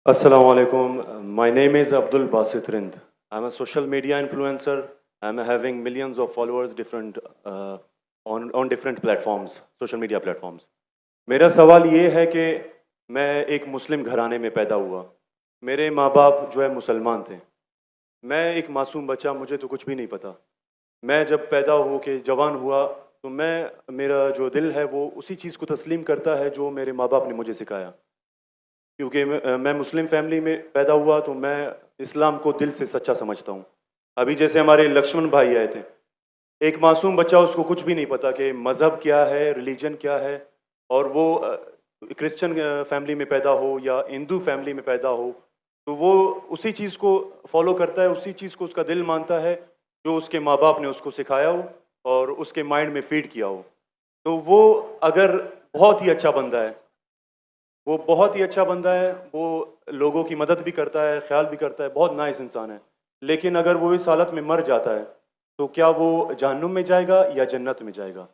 Assalamu alaikum. My name is Abdul Basit Rind. I'm a social media influencer. I'm having millions of followers different on different platforms, social media platforms. मेरा सवाल ये है कि मैं एक मुस्लिम घराने में पैदा हुआ. मेरे माँ बाप जो है मुसलमान थे. मैं एक मासूम बच्चा, मुझे तो कुछ भी नहीं पता. मैं जब पैदा हो के जवान हुआ तो मेरा जो दिल है वो उसी चीज़ को तस्लीम करता है जो मेरे माँ बाप ने मुझे सिखाया. क्योंकि मैं मुस्लिम फैमिली में पैदा हुआ तो मैं इस्लाम को दिल से सच्चा समझता हूँ. अभी जैसे हमारे लक्ष्मण भाई आए थे, एक मासूम बच्चा, उसको कुछ भी नहीं पता कि मज़हब क्या है, रिलीजन क्या है, और वो क्रिश्चियन फैमिली में पैदा हो या हिंदू फैमिली में पैदा हो तो वो उसी चीज़ को फॉलो करता है, उसी चीज़ को उसका दिल मानता है जो उसके माँ बाप ने उसको सिखाया हो और उसके माइंड में फीड किया हो. तो वो अगर बहुत ही अच्छा बंदा है, वो बहुत ही अच्छा बंदा है, वो लोगों की मदद भी करता है, ख्याल भी करता है, बहुत नाइस इंसान है. लेकिन अगर वो इस हालत में मर जाता है तो क्या वो जहन्नुम में जाएगा या जन्नत में जाएगा?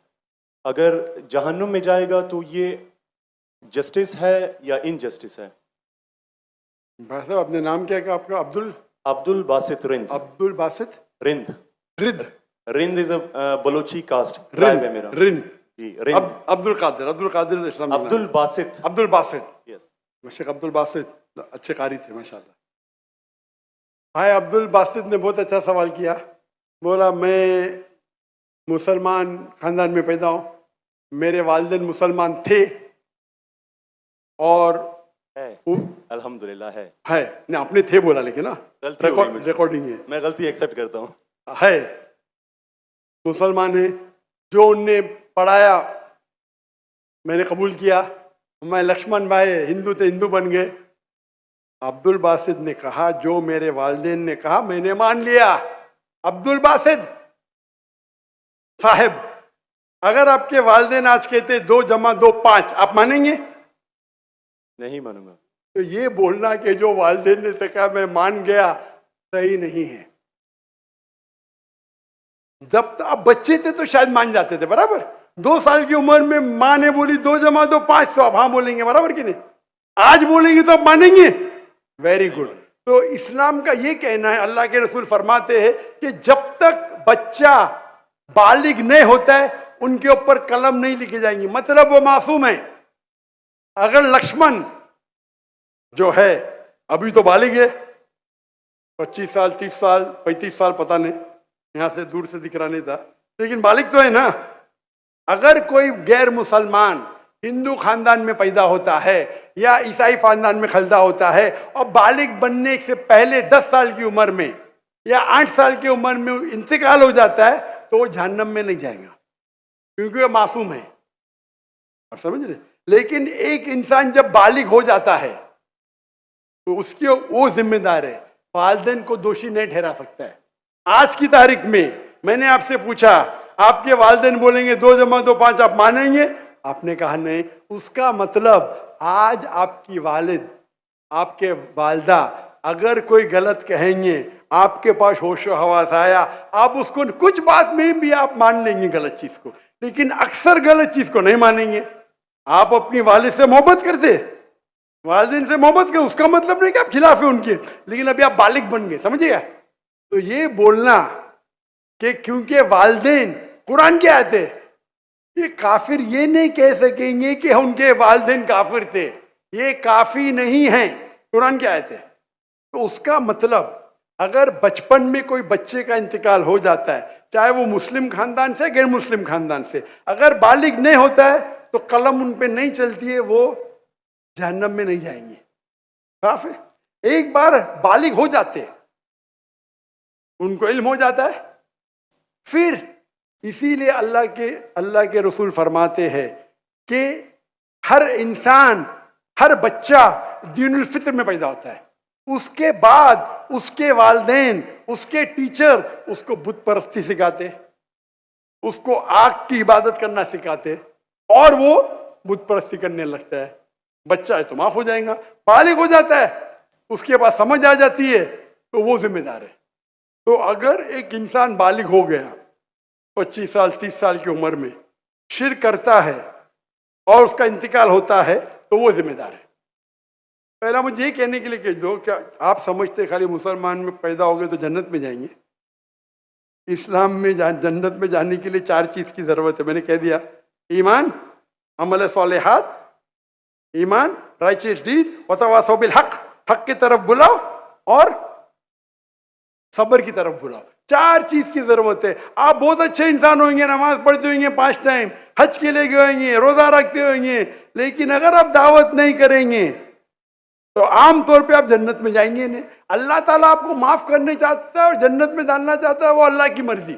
अगर जहन्नुम में जाएगा तो ये जस्टिस है या इनजस्टिस है? भाई साहब, अपने नाम क्या है आपका? अब्दुल अब्दुल बासित रिंद. अब्दुल बासित रिंद. रिद Rind is a Balochi caste रिन ट्राइब है मेरा. रिन जी, रिंद. अब्दुल कादिर इस्लाम अब्दुल बासित. अब्दुल बासित. यस. शेख अब्दुल बासित अच्छे कारी थे माशाल्लाह. भाई अब्दुल बासित ने बहुत अच्छा सवाल किया. बोला मैं मुसलमान खानदान में पैदा हूँ, मेरे वालिदैन मुसलमान थे और है. अल्हम्दुलिल्लाह है. नहीं, अपने थे बोला, लेकिन ना गलती हो गई मुझसे. रिकॉर्डिंग है. मैं गलती एक्सेप्ट करता हूँ. है, मुसलमान है. जो उनने पढ़ाया मैंने कबूल किया. मैं लक्ष्मण भाई हिंदू थे, हिंदू बन गए. अब्दुल बासित ने कहा जो मेरे वालिदैन ने कहा मैंने मान लिया. अब्दुल बासित साहब, अगर आपके वालिदैन आज कहते 2 जमा 2 5, आप मानेंगे? नहीं मानूंगा. तो ये बोलना कि जो वालिदैन ने कहा मैं मान गया, सही नहीं है. जब तो आप बच्चे थे तो शायद मान जाते थे, बराबर. 2 साल की उम्र में माँ ने बोली 2 जमा 2 5, तो आप हाँ बोलेंगे, बराबर कि नहीं? आज बोलेंगे तो आप मानेंगे. Very good. तो इस्लाम का ये कहना है, अल्लाह के रसूल फरमाते हैं कि जब तक बच्चा बालिग नहीं होता है उनके ऊपर कलम नहीं लिखी जाएंगी, मतलब वो मासूम है. अगर लक्ष्मण जो है अभी तो बालिग है, 25 साल 30 साल 35 साल पता नहीं, यहां से दूर से दिख रहा नहीं था, लेकिन बालिग तो है ना. अगर कोई गैर मुसलमान हिंदू खानदान में पैदा होता है या ईसाई खानदान में पैदा होता है और बालिग बनने से पहले 10 साल की उम्र में या 8 साल की उम्र में इंतकाल हो जाता है तो वो जहन्नम में नहीं जाएगा, क्योंकि वो मासूम है. और समझ रहे? लेकिन एक इंसान जब बालिग हो जाता है तो उसकी वो जिम्मेदार है, वालिदैन को दोषी नहीं ठहरा सकता है. आज की तारीख में मैंने आपसे पूछा, आपके वालिदैन बोलेंगे 2 जमा 2 5, आप मानेंगे? आपने कहा नहीं. उसका मतलब आज आपकी वालिद, आपके वालदा अगर कोई गलत कहेंगे, आपके पास होशो हवास आया, आप उसको कुछ बात में भी आप मान लेंगे गलत चीज को, लेकिन अक्सर गलत चीज को नहीं मानेंगे. आप अपनी वालिद से मोहब्बत करते, वालिदैन से मोहब्बत कर, उसका मतलब नहीं कि आप खिलाफ है उनके, लेकिन अभी आप बालिग बन गए, समझिएगा. तो ये बोलना कि क्योंकि वालिदैन, कुरान क्या आयत है, ये काफिर ये नहीं कह सकेंगे कि उनके वालिदैन काफिर थे, ये काफी नहीं है. कुरान क्या आयत है. तो उसका मतलब अगर बचपन में कोई बच्चे का इंतकाल हो जाता है, चाहे वो मुस्लिम खानदान से गैर मुस्लिम खानदान से, अगर बालिग नहीं होता है तो कलम उन पे नहीं चलती है, वो जहन्नम में नहीं जाएंगे. साफ है. एक बार बालिग हो जाते हैं, उनको इल्म हो जाता है, फिर इसीलिए अल्लाह के रसूल फरमाते हैं कि हर इंसान, हर बच्चा दीनुल फित्र में पैदा होता है. उसके बाद उसके वालिदैन, उसके टीचर उसको बुत परस्ती सिखाते, उसको आग की इबादत करना सिखाते, और वो बुत परस्ती करने लगता है. बच्चा है तो माफ हो जाएगा. बालिग हो जाता है, उसके बाद समझ आ जाती है, तो वो जिम्मेदार है. तो अगर एक इंसान बालिग हो गया 25 साल 30 साल की उम्र में, शिर्क करता है और उसका इंतकाल होता है, तो वो जिम्मेदार है. पहला मुझे ये कहने के लिए कह दो, क्या आप समझते खाली मुसलमान में पैदा हो गए तो जन्नत में जाएंगे? इस्लाम में जन्नत में जाने के लिए 4 चीज की जरूरत है, मैंने कह दिया। ईमान, अमल सालेहात, ईमान, राइचियस डीड, वतवासौ बिल हक, हक की तरफ बुलाओ और सब्र की तरफ बुलाओ। 4 चीज की जरूरत है। आप बहुत अच्छे इंसान होंगे, नमाज पढ़ते होंगे 5 टाइम, हज के लिए गए होंगे, रोजा रखते होंगे, लेकिन अगर आप दावत नहीं करेंगे तो आमतौर पे आप जन्नत में जाएंगे नहीं। अल्लाह ताला आपको माफ करने चाहता है और जन्नत में डालना चाहता है, वो अल्लाह की मर्जी,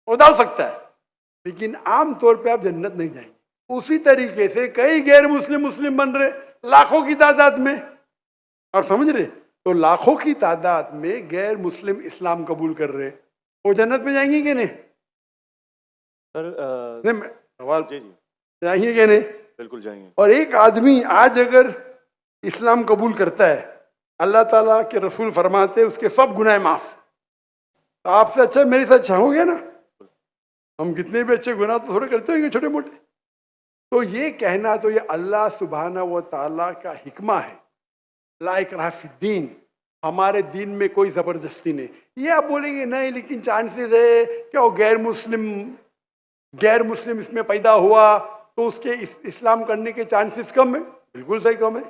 वो डाल सकता है, लेकिन आमतौर पे आप जन्नत नहीं जाएंगे। उसी तरीके से कई गैर मुस्लिम मुस्लिम बन रहे लाखों की तादाद में, आप समझ रहे? तो लाखों की तादाद में गैर मुस्लिम इस्लाम कबूल कर रहे, वो जन्नत में जाएंगे कि नहीं? सर नहीं, सवाल जी जी जाएंगे कि नहीं? बिल्कुल जाएंगे। और एक आदमी आज अगर इस्लाम कबूल करता है, अल्लाह ताला के रसूल फरमाते उसके सब गुनाह माफ। तो आपसे अच्छा मेरे साथ अच्छा हो गया ना? हम कितने भी अच्छे गुनाह तो थोड़े करते होंगे छोटे मोटे। तो ये कहना तो ये अल्लाह सुब्हाना व ताला का हिकमा है, ला इकराह फिद्दीन, हमारे दीन में कोई जबरदस्ती नहीं। ये आप बोलेंगे नहीं लेकिन चांसेस है क्या वो गैर मुस्लिम इसमें पैदा हुआ तो उसके इस्लाम करने के चांसेस कम है। बिल्कुल सही कम है।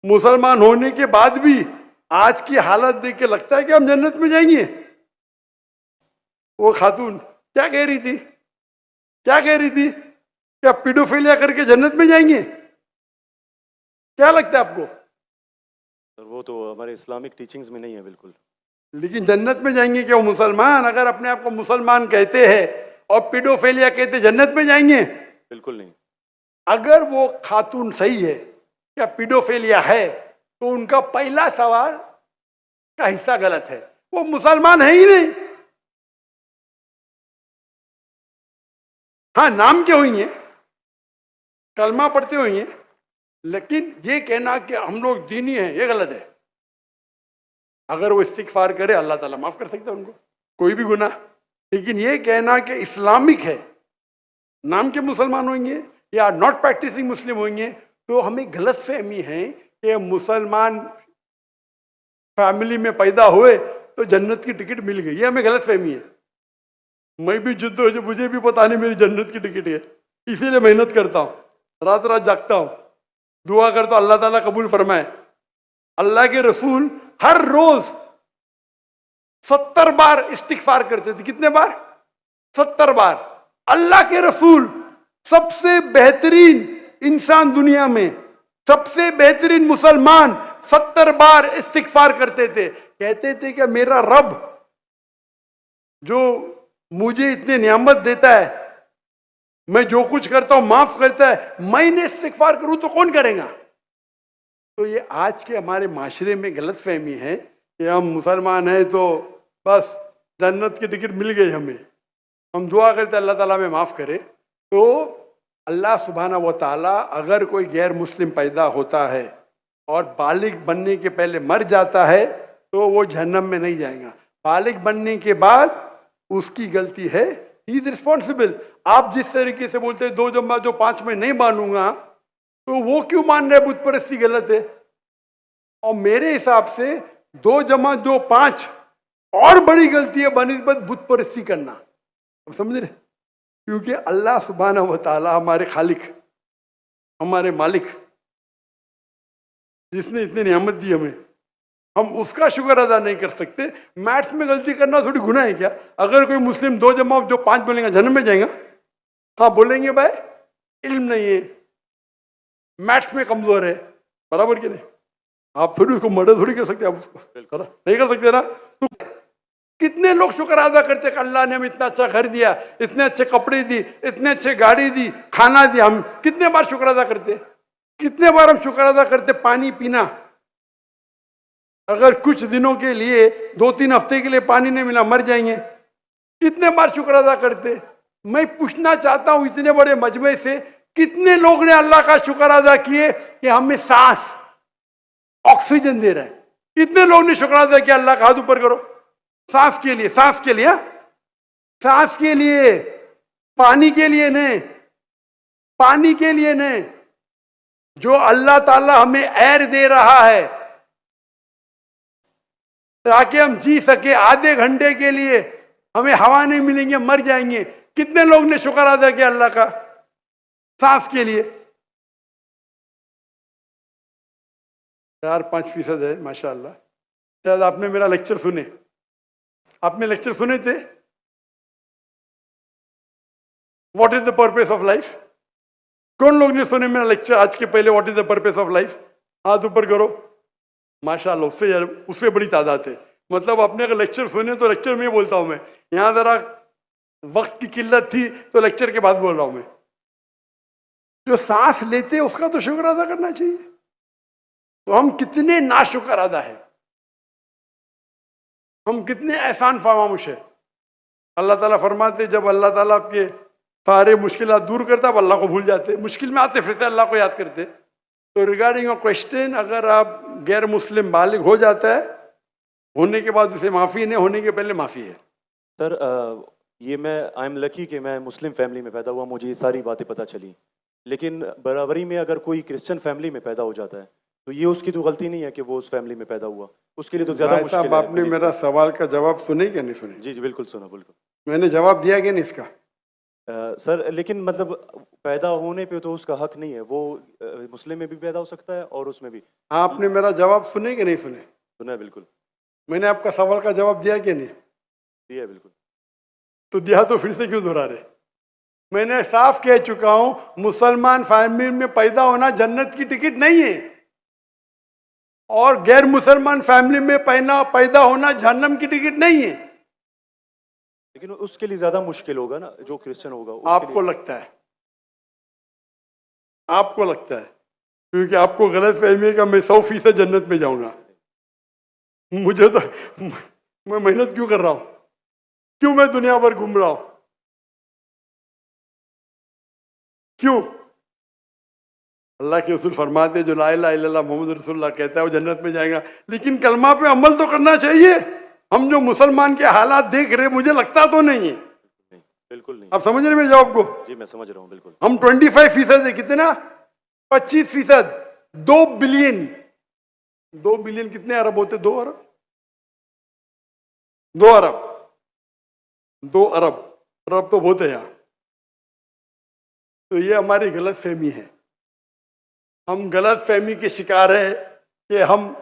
मुसलमान होने के बाद भी आज की हालत देख के लगता है कि हम जन्नत में जाएंगे। वो खातून क्या कह रही थी, क्या कह रही थी? क्या पीडोफिलिया करके जन्नत में जाएंगे? क्या लगता है आपको? सर वो तो हमारे इस्लामिक टीचिंग्स में नहीं है बिल्कुल। लेकिन जन्नत में जाएंगे क्या वो मुसलमान? अगर अपने आप को मुसलमान कहते हैं और पीडोफिलिया कहते जन्नत में जाएंगे? बिल्कुल नहीं। अगर वो खातून सही है, क्या पीडोफिलिया है, तो उनका पहला सवाल का हिस्सा गलत है। वो मुसलमान है ही नहीं। हाँ, नाम के होंगे, कलमा पढ़ते होंगे, लेकिन ये कहना कि हम लोग दीनी हैं, ये गलत है। अगर वो इस्तिगफार करे अल्लाह ताला माफ कर सकता है उनको, कोई भी गुनाह। लेकिन ये कहना कि इस्लामिक है, नाम के मुसलमान होंगे या नॉट प्रैक्टिसिंग मुस्लिम होंगे, तो हमें गलत फहमी है कि मुसलमान फैमिली में पैदा हुए तो जन्नत की टिकट मिल गई। ये हमें गलत फहमी है। मैं भी जिद्द हो, मुझे भी पता नहीं मेरी जन्नत की टिकट है, इसीलिए मेहनत करता हूँ, रात रात जागता हूँ, दुआ करता हूँ अल्लाह ताला कबूल फरमाए। अल्लाह के रसूल हर रोज 70 बार इस्तिगफार करते थे। कितने बार? 70 बार। अल्लाह के रसूल सबसे बेहतरीन इंसान दुनिया में, सबसे बेहतरीन मुसलमान 70 बार इस्तिगफार करते थे। कहते थे कि मेरा रब जो मुझे इतने नियामत देता है, मैं जो कुछ करता हूं माफ करता है, मैंने इस्तिगफार करूं तो कौन करेगा? तो ये आज के हमारे माशरे में गलत फहमी है कि हम मुसलमान हैं तो बस जन्नत की टिकट मिल गई हमें, हम दुआ करते अल्लाह ताला में माफ करे। तो अल्लाह सुब्हाना व ताला अगर कोई गैर मुस्लिम पैदा होता है और बालिग बनने के पहले मर जाता है तो वो जहन्नम में नहीं जाएगा। बालिग बनने के बाद उसकी गलती है, ही इज रिस्पॉन्सिबल। आप जिस तरीके से बोलते हैं 2 जमा 2 5 में नहीं मानूंगा, तो वो क्यों मान रहे बुत परस्ती गलत है? और मेरे हिसाब से 2 जमा 2 5 और बड़ी गलती है बनिस्बत बुत परस्ती करना। आप समझ रहे? क्योंकि अल्लाह सुब्हाना व ताला हमारे खालिक, हमारे मालिक, जिसने इतनी नियामत दी हमें, हम उसका शुक्र अदा नहीं कर सकते। मैथ्स में गलती करना थोड़ी गुनाह है क्या? अगर कोई मुस्लिम 2 जमा 2 5 बोलेगा जन्नत में जाएगा? हाँ बोलेंगे भाई इल्म नहीं है, मैथ्स में कमजोर है, बराबर के नहीं? आप थोड़ी उसको मर्डर थोड़ी कर सकते, आप उसको नहीं कर सकते ना। तो कितने लोग शुक्र अदा करते कि अल्लाह ने हमें इतना अच्छा घर दिया, इतने अच्छे कपड़े दी, इतने अच्छे गाड़ी दी, खाना दिया। हम कितने बार शुक्र अदा करते? कितने बार हम शुक्र अदा करते? पानी पीना, अगर कुछ दिनों के लिए 2-3 हफ्ते के लिए पानी नहीं मिला मर जाएंगे, कितने बार शुक्र अदा करते? मैं पूछना चाहता हूं इतने बड़े मजमे से कितने लोग ने अल्लाह का शुक्र अदा किए कि हमें सांस ऑक्सीजन दे रहा है? कितने लोग ने शुक्र अदा किया? अल्लाह का हाथ ऊपर करो। सांस के लिए, सांस के लिए, सांस के लिए, पानी के लिए नहीं, पानी के लिए नहीं, जो अल्लाह ताला हमें एयर दे रहा है ताकि हम जी सके, आधे घंटे के लिए हमें हवा नहीं मिलेंगे, मर जाएंगे। कितने लोग ने शुक्र अदा किया अल्लाह का सांस के लिए? 4-5% है माशाअल्लाह। शायद आपने मेरा लेक्चर सुने, आपने लेक्चर सुने थे what is the purpose of life? कौन लोग ने सुने मेरा लेक्चर आज के पहले? What is the purpose of life? हाथ ऊपर करो। माशाअल्लाह, उससे बड़ी तादाद है। मतलब आपने अगर लेक्चर सुने तो लेक्चर में बोलता हूं मैं, यहां जरा वक्त की किल्लत थी तो लेक्चर के बाद बोल रहा हूं मैं। जो सांस लेते उसका तो शुक्र अदा करना चाहिए। तो हम कितने नाशुक्र अदा है, हम कितने एहसान फरामोश है। अल्लाह ताला फरमाते जब अल्लाह ताला आपके सारे मुश्किलात दूर करता अब अल्लाह को भूल जाते, मुश्किल में आते फिर से अल्लाह को याद करते। तो रिगार्डिंग अ क्वेश्चन, अगर आप गैर मुस्लिम बालिग हो जाता है, होने के बाद उसे माफ़ी नहीं, होने के पहले माफ़ी है। सर ये मैं आई एम लकी कि मैं मुस्लिम फैमिली में पैदा हुआ, मुझे ये सारी बातें पता चली। लेकिन बराबरी में अगर कोई क्रिश्चियन फैमिली में पैदा हो जाता है तो ये उसकी तो गलती नहीं है कि वो उस फैमिली में पैदा हुआ, उसके लिए तो ज़्यादा मुश्किल है। आपने मेरा सवाल का जवाब सुने क्या नहीं सुने? जी जी बिल्कुल सुना, बिल्कुल मैंने जवाब दिया कि नहीं इसका? सर लेकिन मतलब पैदा होने पे तो उसका हक नहीं है, वो मुस्लिम में भी पैदा हो सकता है और उसमें भी। आपने मेरा जवाब सुने कि नहीं सुने? सुना है बिल्कुल। मैंने आपका सवाल का जवाब दिया कि नहीं? दिया है बिल्कुल। तो दिया तो फिर से क्यों दोहरा रहे? मैंने साफ कह चुका हूं, मुसलमान फैमिली में पैदा होना जन्नत की टिकट नहीं है, और गैर मुसलमान फैमिली में पैदा होना जहन्नम की टिकट नहीं है। लेकिन उसके लिए ज्यादा मुश्किल होगा ना जो क्रिश्चियन होगा। आपको लगता है, आपको लगता है, क्योंकि आपको गलत फहमी है कि मैं 100% जन्नत में जाऊंगा। मुझे तो मैं मेहनत क्यों कर रहा हूं, क्यों मैं दुनिया भर घूम रहा हूं, क्यों? अल्लाह के रसूल फरमाते जो ला इलाहा इल्लल्लाह मोहम्मद रसूलुल्लाह कहता है वो जन्नत में जाएगा। लेकिन कलमा पे अमल तो करना चाहिए। हम जो मुसलमान के हालात देख रहे, मुझे लगता तो नहीं है। बिल्कुल नहीं। आप समझ रहे मेरे जवाब को? जी मैं समझ रहा हूँ बिल्कुल। हम 25% है, कितना? 25%। 2 बिलियन, 2 बिलियन कितने अरब होते? 2 अरब, 2 अरब, 2 अरब, अरब तो बहुत है यहाँ। तो ये हमारी गलत फहमी है, हम गलत फहमी के शिकार है कि हम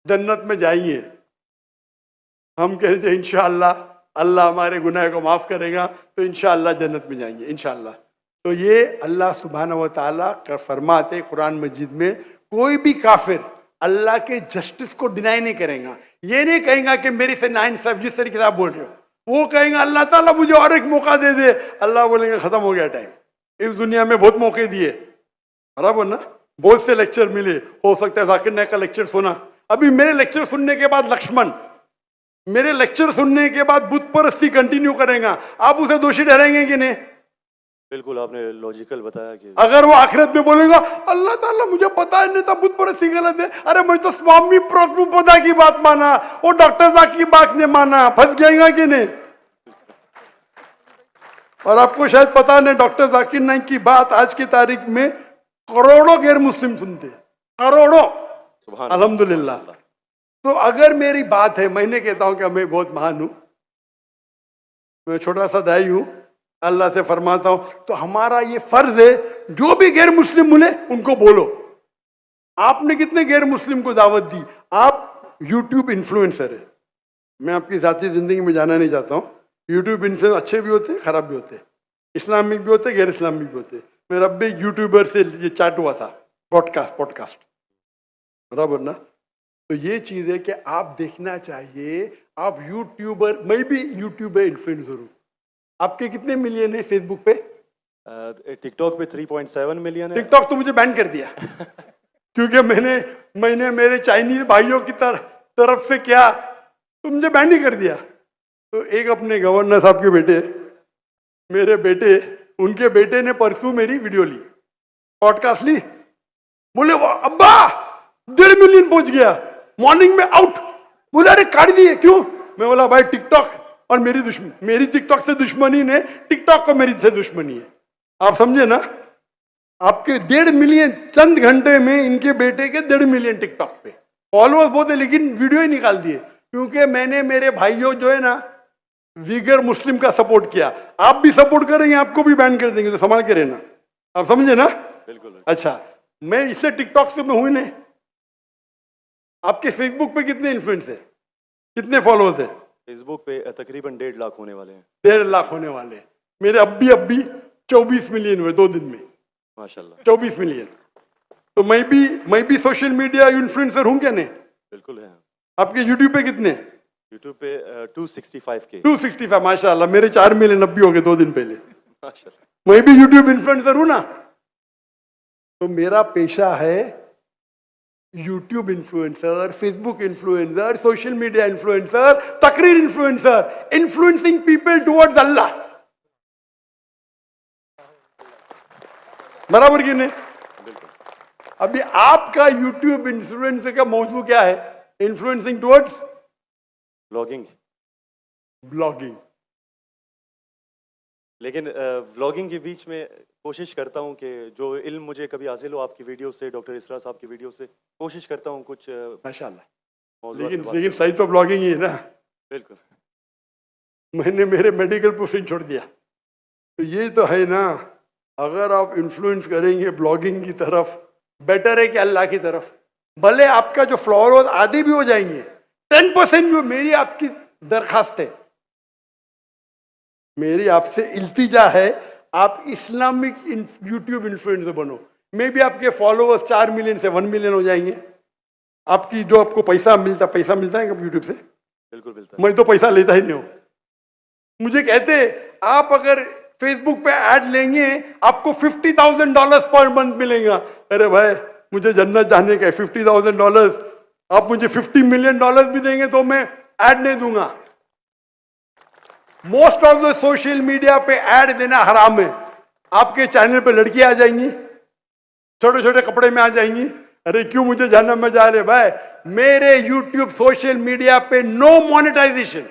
जन्नत में जाएंगे। हम कह रहे थे इंशाअल्लाह अल्लाह हमारे गुनाह को माफ करेगा तो इंशाअल्लाह जन्नत में जाएंगे इंशाअल्लाह। तो ये अल्लाह सुब्हानहू व तआला का फरमाते कुरान मजीद में, कोई भी काफिर अल्लाह के जस्टिस को डिनाई नहीं करेगा। ये नहीं कहेगा कि मेरे से नाइंसाफ, जिस तरीके से आप बोल रहे हो, वो कहेगा अल्लाह ताला मुझे और एक मौका दे दे। अल्लाह बोलेंगे खत्म हो गया टाइम, इस दुनिया में बहुत मौके दिए, बराबर ना? बहुत से लेक्चर मिले, हो सकता है जाकिर नायक का लेक्चर सुना। अभी मेरे लेक्चर सुनने के बाद लक्ष्मण मेरे लेक्चर सुनने के बाद बुत परस्ती कंटिन्यू करेगा, आप उसे दोषी ठहरेंगे कि नहीं? बिल्कुल, आपने लॉजिकल बताया कि अगर वो आखिरत में बोलेगा अल्लाह ताला मुझे पता नहीं था बुत परस्ती गलत है, अरे मैं तो स्वामी प्रभुपदा की बात माना, वो डॉक्टर साहब की बात ने माना, फंस जाएगा कि नहीं? और आपको शायद पता नहीं, डॉक्टर जाकिर नाइक की बात आज की तारीख में करोड़ों गैर मुस्लिम सुनते, करोड़ों, अल्हम्दुलिल्लाह। तो अगर मेरी बात है, मैंने कहता हूं कि मैं बहुत महान हूं, मैं छोटा सा दाई हूं, अल्लाह से फरमाता हूं, तो हमारा ये फर्ज है जो भी गैर मुस्लिम मिले उनको बोलो। आपने कितने गैर मुस्लिम को दावत दी? आप यूट्यूब इन्फ्लुएंसर है, मैं आपकी जाती जिंदगी में जाना नहीं चाहता हूं। यूट्यूब इन्फ्लुएंसर अच्छे भी होते, खराब भी होते, इस्लामिक भी होते, गैर इस्लामिक भी होते। मेरा भी यूट्यूबर से ये चाट हुआ था, पॉडकास्ट, बराबर ना? तो ये चीज है कि आप देखना चाहिए, आप यूट्यूबर, मैं भी यूट्यूबर इन्फ्लुएंसर हूं। आपके कितने मिलियन है फेसबुक पे? टिकटॉक पे 3.7 मिलियन है। टिकटॉक तो मुझे बैन कर दिया क्योंकि मैंने मेरे चाइनीज भाइयों की तरफ से किया तो मुझे बैन ही कर दिया। तो एक अपने गवर्नर साहब के बेटे, मेरे बेटे, उनके बेटे ने परसों मेरी वीडियो ली, पॉडकास्ट ली, बोले अब्बा 1.5 मिलियन पहुंच गया, मॉर्निंग में आउट। बोले अरे काट दिए, क्यों? मैं बोला भाई टिकटॉक और मेरी टिकटॉक से दुश्मनी ने टिकटॉक को मेरी से दुश्मनी है। आप समझे ना? आपके 1.5 मिलियन चंद घंटे में इनके बेटे के 1.5 मिलियन टिकटॉक पे फॉलोअर्स बहुत है, लेकिन वीडियो ही निकाल दिए क्योंकि मैंने मेरे भाइयों जो है ना वीगर मुस्लिम का सपोर्ट किया। आप भी सपोर्ट करेंगे आपको भी बैन कर देंगे, तो संभाल के रहना। आप समझे ना? बिल्कुल। अच्छा, मैं इससे टिकटॉक से मैं हुई नहीं। आपके फेसबुक पे कितने इन्फ्लुएंस है, कितने फॉलोअर्स है? फेसबुक पे तकरीबन 1.5 लाख होने वाले हैं। 1.5 लाख होने वाले हैं। मेरे अब भी 24 मिलियन हुए 2 दिन में, माशाल्लाह। 24 मिलियन। तो मैं भी सोशल मीडिया इन्फ्लुएंसर हूं क्या? नहीं, बिल्कुल है। आपके यूट्यूब पे कितने? यूट्यूब पे 265 के। 265, माशाल्लाह। मेरे 4 मिलियन अब भी हो गए 2 दिन पहले। माशाल्लाह। मैं भी यूट्यूब इन्फ्लुएंसर हूं ना। तो मेरा पेशा है YouTube influencer, Facebook influencer, social media influencer, तकरीर इन्फ्लुएंसर, इन्फ्लुएंसिंग पीपल टुवर्ड्स अल्लाह। बराबर कि नहीं? अभी आपका यूट्यूब इन्फ्लुएंसर का मौजू क्या है? Influencing towards blogging. ब्लॉगिंग। लेकिन व्लॉगिंग के बीच में कोशिश करता हूँ कि जो इल्म मुझे कभी हासिल हो आपकी वीडियो से, डॉक्टर इसरा साहब की वीडियो से, कोशिश करता हूँ कुछ माशाल्लाह। मौज़ूआत पे बात लेकिन सही तो ब्लॉगिंग ही है ना। बिल्कुल। मैंने मेरे मेडिकल प्रोफेशन छोड़ दिया, तो ये तो है ना। अगर आप इन्फ्लुएंस करेंगे ब्लॉगिंग की तरफ, बेटर है कि अल्लाह की तरफ। भले आपका जो फॉलोअर्स आधे भी हो जाएंगे, 10% जो मेरी आपकी दरखास्त है, मेरी आपसे इल्तिजा है, आप इस्लामिक यूट्यूब इन्फ्लुएंसर बनो। मे भी आपके फॉलोअर्स 4 मिलियन से 1 मिलियन हो जाएंगे। आपकी जो आपको पैसा मिलता है यूट्यूब से? बिल्कुल मिलता है। मैं तो पैसा लेता ही नहीं हूं। मुझे कहते आप अगर फेसबुक पे ऐड लेंगे आपको $50,000 पर मंथ मिलेगा। अरे भाई, मुझे जन्नत जाने का है, $50,000 आप मुझे $50 मिलियन भी देंगे तो मैं ऐड नहीं दूंगा। Most of the social media पे ऐड देना हराम है। आपके चैनल पे लड़कियां आ जाएंगी, छोटे छोटे कपड़े में आ जाएंगी। अरे क्यों मुझे जहन्नम में जा रहे भाई? मेरे यूट्यूब सोशल मीडिया पे नो मोनेटाइजेशन।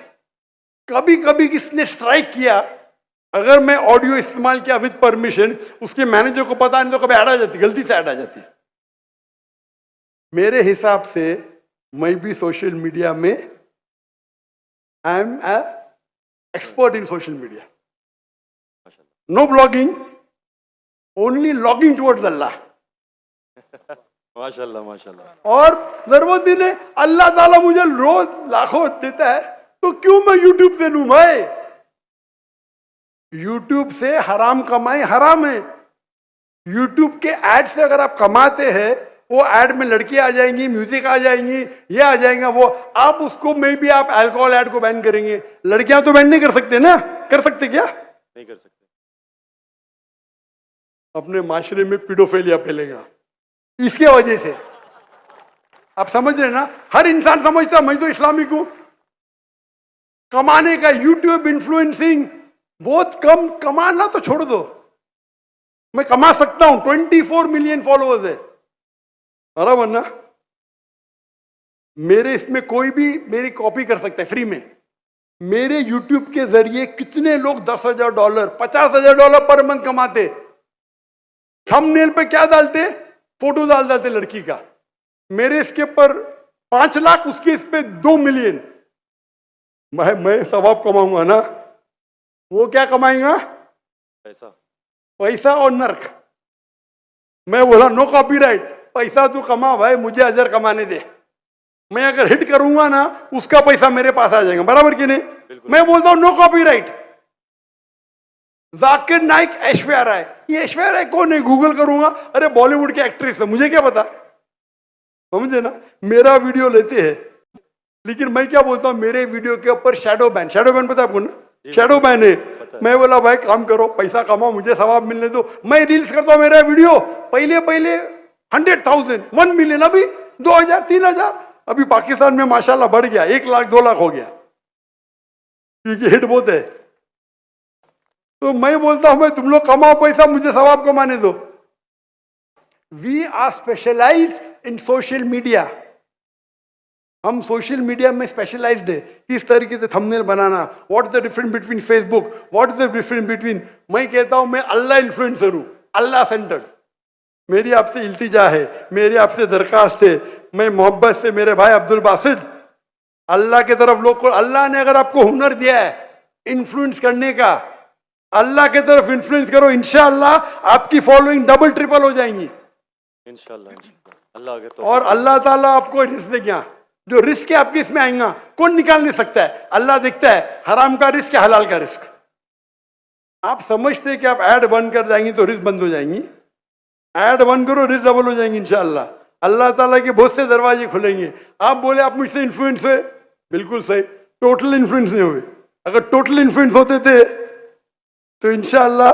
कभी कभी किसने स्ट्राइक किया, अगर मैं ऑडियो इस्तेमाल किया विद परमिशन, उसके मैनेजर को पता नहीं तो कभी ऐड आ जाती, गलती से ऐड आ जाती। मेरे हिसाब से मैं भी सोशल मीडिया में I am expert in social media. No blogging, only logging towards Allah. माशाल्लाह माशाल्लाह। और जरूरत ही नहीं, अल्लाह ताला मुझे रोज लाखों देता है, तो क्यों मैं यूट्यूब से लूं भाई? यूट्यूब से हराम कमाई हराम है। यूट्यूब के ऐड से अगर आप कमाते हैं, वो ऐड में लड़कियां आ जाएंगी, म्यूजिक आ जाएंगी, ये आ जाएगा वो, आप उसको में भी आप अल्कोहल ऐड को बैन करेंगे। लड़कियां तो बैन नहीं कर सकते ना? कर सकते क्या? नहीं कर सकते। अपने माशरे में पीडोफिलिया फैलेगा इसके वजह से। आप समझ रहे ना? हर इंसान समझता मैं तो इस्लामिक हूं। कमाने का यूट्यूब इन्फ्लुएंसिंग बहुत कम, कमाना तो छोड़ दो, मैं कमा सकता हूं। 24 मिलियन फॉलोअर्स है, बराबर ना? मेरे इसमें कोई भी मेरी कॉपी कर सकता है फ्री में। मेरे यूट्यूब के जरिए कितने लोग $10,000, $50,000 पर मंथ कमाते। थंबनेल पे क्या डालते? फोटो डाल देते लड़की का। मेरे इसके पर 5 लाख, उसके इस पे 2 मिलियन। मैं सवाब कमाऊंगा ना, वो क्या कमाएगा? पैसा और नर्क। मैं बोला नो कॉपीराइट, पैसा तू कमा भाई, मुझे अजर कमाने दे। मैं अगर हिट करूंगा ना, उसका पैसा मेरे पास आ जाएगा, बराबर कि नहीं? मैं बोलता हूं नो कॉपीराइट। जाकिर नाइक, ऐश्वर्या राय। ये ऐश्वर्या राय कौन है? गूगल करूंगा, अरे बॉलीवुड की एक्ट्रेस है, मुझे क्या पता? समझे ना? मेरा वीडियो लेते हैं, लेकिन मैं क्या बोलता हूं, मेरे वीडियो के ऊपर शैडो बैन। शैडो बैन पता है आपको ना? शैडो बैन है। मैं बोला भाई काम करो, पैसा कमाओ, मुझे सवाब मिलने दो। मैं रील्स करता हूं, मेरा वीडियो पहले 100,000, 1 मिलियन, अभी 2,000, 3,000। अभी पाकिस्तान में माशाल्लाह बढ़ गया, 1 लाख 2 लाख हो गया, क्योंकि हिट बहुत है। तो मैं बोलता हूं, मैं तुम लोग कमाओ पैसा, मुझे सवाब कमाने दो। We are specialize in social media. हम सोशल मीडिया में स्पेशलाइज्ड है। किस तरीके से थंबनेल बनाना, what is the difference between Facebook, what is the difference between. मैं कहता हूं मैं अल्लाह इन्फ्लुएंसर हूं, अल्लाह सेंटर्ड। मेरी आपसे इल्तिजा है, मेरी आपसे दरखास्त है, मैं मोहब्बत से मेरे भाई अब्दुल बासित, अल्लाह की तरफ लोग को, अल्लाह ने अगर आपको हुनर दिया है इन्फ्लुएंस करने का, अल्लाह की तरफ इन्फ्लुएंस करो, इंशाअल्लाह आपकी फॉलोइंग डबल ट्रिपल हो जाएंगी इंशाल्लाह इंशाल्लाह अल्लाह आगे तो और अल्लाह ताला आपको रिस्क देगा। जो रिस्क है आपके इसमें आएगा, कौन निकाल नहीं सकता है, अल्लाह देखता है हराम का रिस्क है हलाल का रिस्क। आप समझते हैं कि आप ऐड बंद कर जाएंगी तो रिस्क बंद हो जाएंगी, ऐड बंद करो रिस्क डबल हो जाएंगी इंशाअल्लाह। अल्लाह ताला के बहुत से दरवाजे खुलेंगे। आप बोले आप मुझसे इन्फ्लुएंस हुए, बिल्कुल सही, टोटल इन्फ्लुएंस नहीं हुए। अगर टोटल इन्फ्लुएंस होते थे तो इंशाअल्लाह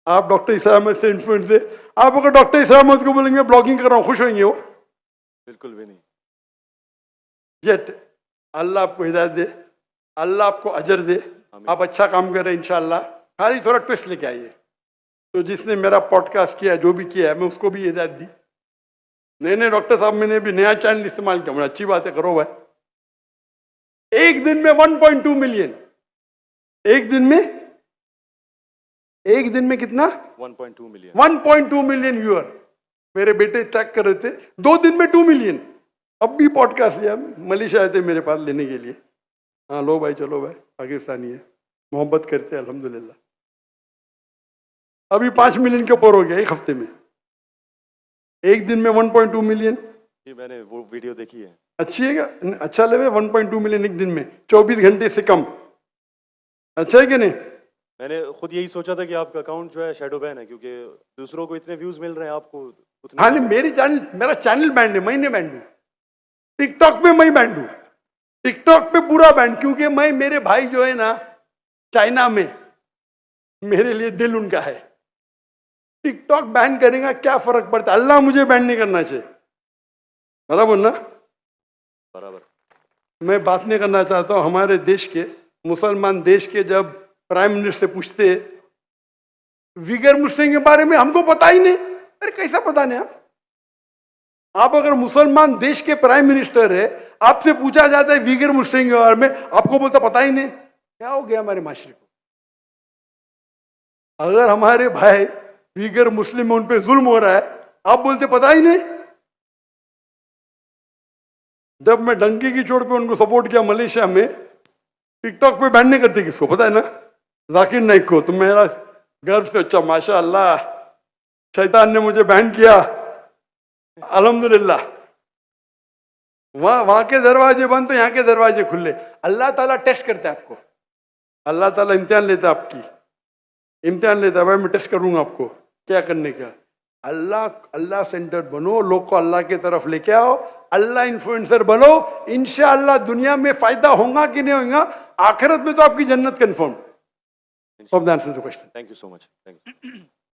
आप डॉक्टर इसरार अहमद से इन्फ्लुएंस थे। आप अगर डॉक्टर इसरार अहमद को बोलेंगे ब्लॉगिंग कर रहा हूँ, खुश होंगे वो? बिल्कुल भी नहीं। येट अल्लाह आपको हिदायत दे, अल्लाह आपको अजर दे, आप अच्छा काम कर रहे हैं इंशाअल्लाह। खाली थोड़ा ट्विस्ट लेके आइए। तो जिसने मेरा पॉडकास्ट किया, जो भी किया है, मैं उसको भी हिदायत दी, नहीं नहीं डॉक्टर साहब मैंने भी नया चैनल इस्तेमाल किया, बड़ा अच्छी बात है, करो भाई। एक दिन में 1.2 मिलियन, एक दिन में कितना? 1.2 मिलियन 1.2 मिलियन व्यूअर। मेरे बेटे ट्रैक कर रहे थे, 2 दिन में 2 मिलियन। अब भी पॉडकास्ट लिया, मलेशिया आए थे मेरे पास लेने के लिए। हाँ लो भाई, चलो भाई, पाकिस्तानी है, मोहब्बत करते हैं अल्हम्दुलिल्लाह। अभी 5 मिलियन के ऊपर हो गया एक हफ्ते में, एक दिन में 1.2 मिलियन। जी मैंने वो वीडियो देखी है। अच्छी है क्या? अच्छा लगे 1.2 मिलियन एक दिन में, 24 घंटे से कम, अच्छा है कि नहीं? मैंने खुद यही सोचा था कि आपका अकाउंट जो है शैडो बैन है, क्योंकि दूसरों को इतने व्यूज मिल रहे हैं, आपको उतने। हाँ नहीं, मेरा चैनल बैंड है, मैं नहीं बैंड हूँ। टिकटॉक पे मैं बैंड हूँ, टिकटॉक पे पूरा बैंड, क्योंकि मैं, मेरे भाई जो है ना चाइना में, मेरे लिए दिल उनका है। टिकटॉक बैन करेगा क्या फर्क पड़ता है, अल्लाह मुझे बैन नहीं करना चाहिए, बराबर ना? बराबर। मैं बात नहीं करना चाहता हूँ हमारे देश के, मुसलमान देश के, जब प्राइम मिनिस्टर से पूछते विगर मुस्लिम के बारे में, हमको पता ही नहीं। अरे कैसा पता नहीं? आप अगर मुसलमान देश के प्राइम मिनिस्टर है, आपसे पूछा जाता है विगर मुस्लिम के बारे में, आपको बोलता पता ही नहीं। क्या हो गया हमारे माशरे को? अगर हमारे भाई विगर मुस्लिम में उन पे जुल्म हो रहा है, आप बोलते पता ही नहीं। जब मैं डंकी की चोट पे उनको सपोर्ट किया मलेशिया में, टिकटॉक पे बैन नहीं करते, किसको पता है ना? जाकिर नाइक को। तो मेरा गर्व से, अच्छा माशाअल्लाह, शैतान ने मुझे बैन किया, अल्हम्दुलिल्लाह। वहां के दरवाजे बंद तो यहाँ के दरवाजे खुले। अल्लाह ताला टेस्ट करता है आपको, अल्लाह ताला इम्तिहान लेता है, आपकी इम्तिहान लेता है। भाई मैं टेस्ट करूंगा आपको क्या करने का। अल्लाह सेंटर्ड बनो, लोग को अल्लाह की तरफ लेके आओ, अल्लाह इन्फ्लुएंसर बनो, इंशाअल्लाह दुनिया में फायदा होगा कि नहीं होगा, आखिरत में तो आपकी जन्नत confirm. Hope that answers the question. Thank you so much. Thank you.